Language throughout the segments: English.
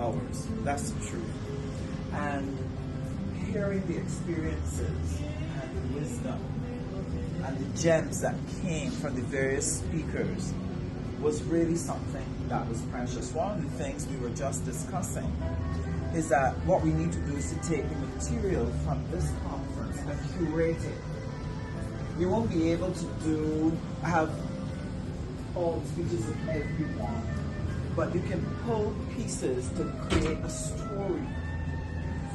ours. That's the truth. And hearing the experiences and the wisdom and the gems that came from the various speakers was really something that was precious. One of the things we were just discussing is that what we need to do is to take the material from this conference and curate it. You won't be able to have all the speeches of everyone, but you can pull pieces to create a story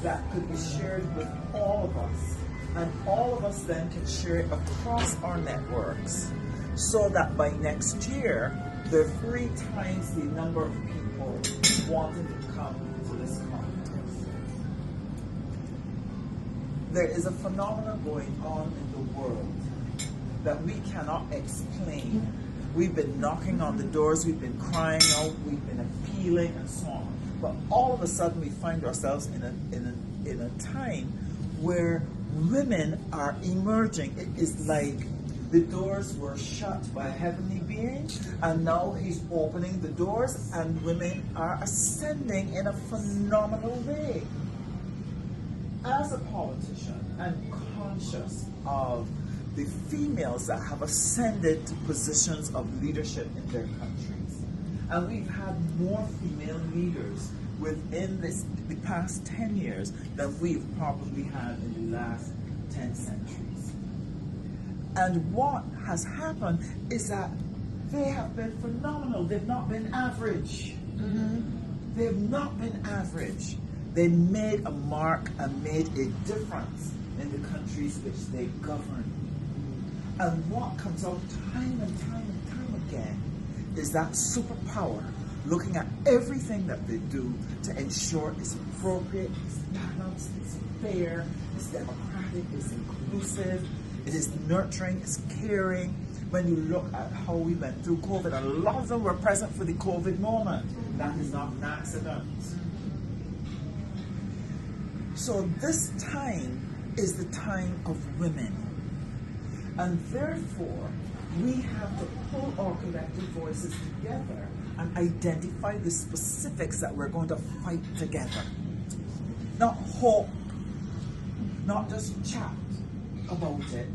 that could be shared with all of us, and all of us then can share it across our networks, so that by next year there are 3 times the number of people wanting to come to this conference. There is a phenomenon going on in the world that we cannot explain. We've been knocking on the doors, we've been crying out, we've been appealing and so on. But all of a sudden we find ourselves in a time where women are emerging. It is like the doors were shut by a heavenly being, and now he's opening the doors, and women are ascending in a phenomenal way. As a politician, I'm conscious of the females that have ascended to positions of leadership in their countries. And we've had more female leaders within the past 10 years than we've probably had in the last 10 centuries. And what has happened is that they have been phenomenal. They've not been average. They've not been average. They made a mark and made a difference in the countries which they govern. And what comes out time and time and time again is that superpower, looking at everything that they do to ensure it's appropriate, it's balanced, it's fair, it's democratic, it's inclusive, it is nurturing, it's caring. When you look at how we went through COVID, a lot of them were present for the COVID moment. That is not an accident. So this time is the time of women. And therefore, we have to pull our collective voices together and identify the specifics that we're going to fight together. Not hope, not just chat about it,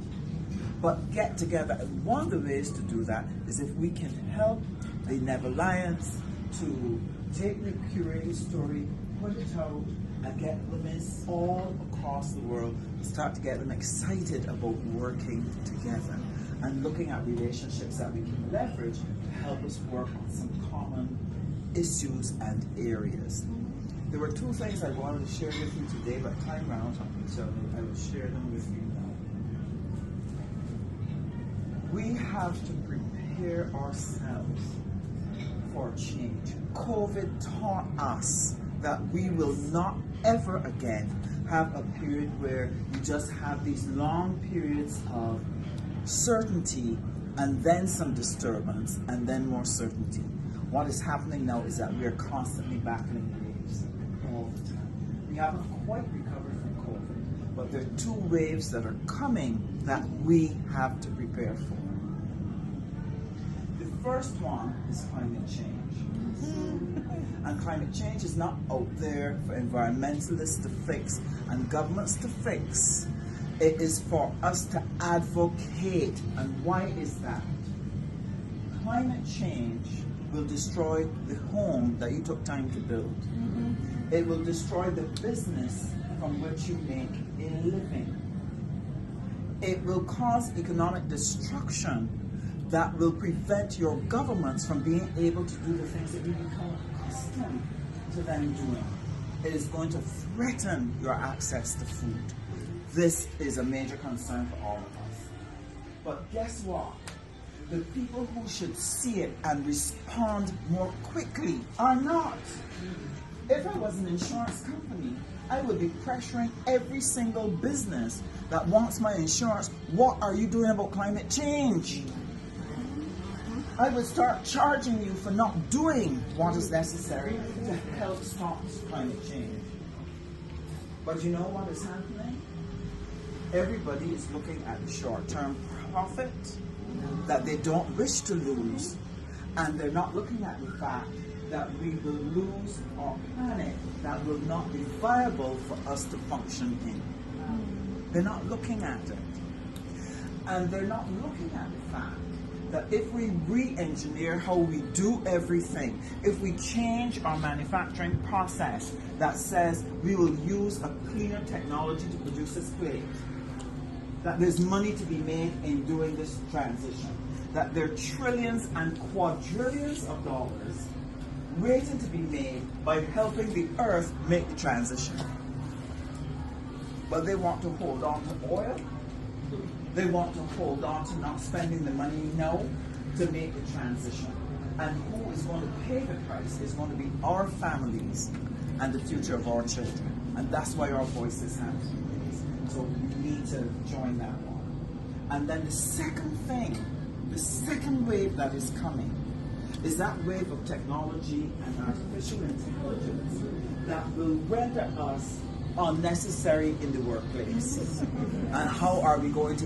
but get together. And one of the ways to do that is if we can help the Nevalliance to take the curated story, put it out, and get women all across the world, start to get them excited about working together and looking at relationships that we can leverage to help us work on some common issues and areas. There were 2 things I wanted to share with you today, but time ran out, so I will share them with you now. We have to prepare ourselves for change. COVID taught us that we will not ever again have a period where you just have these long periods of certainty and then some disturbance and then more certainty. What is happening now is that we are constantly battling waves all the time. We haven't quite recovered from COVID, but there are 2 waves that are coming that we have to prepare for. The first one is climate change. And climate change is not out there for environmentalists to fix and governments to fix. It is for us to advocate. And why is that? Climate change will destroy the home that you took time to build. It will destroy the business from which you make a living. It will cause economic destruction that will prevent your governments from being able to do the things that you become accustomed to them doing. It is going to threaten your access to food. This is a major concern for all of us. But guess what? The people who should see it and respond more quickly are not. If I was an insurance company, I would be pressuring every single business that wants my insurance. What are you doing about climate change? I would start charging you for not doing what is necessary to help stop climate change. But you know what is happening? Everybody is looking at the short-term profit that they don't wish to lose. And they're not looking at the fact that we will lose our planet that will not be viable for us to function in. They're not looking at it. And they're not looking at the fact that if we re-engineer how we do everything, if we change our manufacturing process that says we will use a cleaner technology to produce this plate, that there's money to be made in doing this transition, that there are trillions and quadrillions of dollars waiting to be made by helping the earth make the transition. But they want to hold on to oil. They want to hold on to not spending the money now to make the transition. And who is going to pay the price is going to be our families and the future of our children. And that's why our voices have to be raised. So we need to join that one. And then the second thing, the second wave that is coming, is that wave of technology and artificial intelligence that will render us unnecessary in the workplace. And how are we going to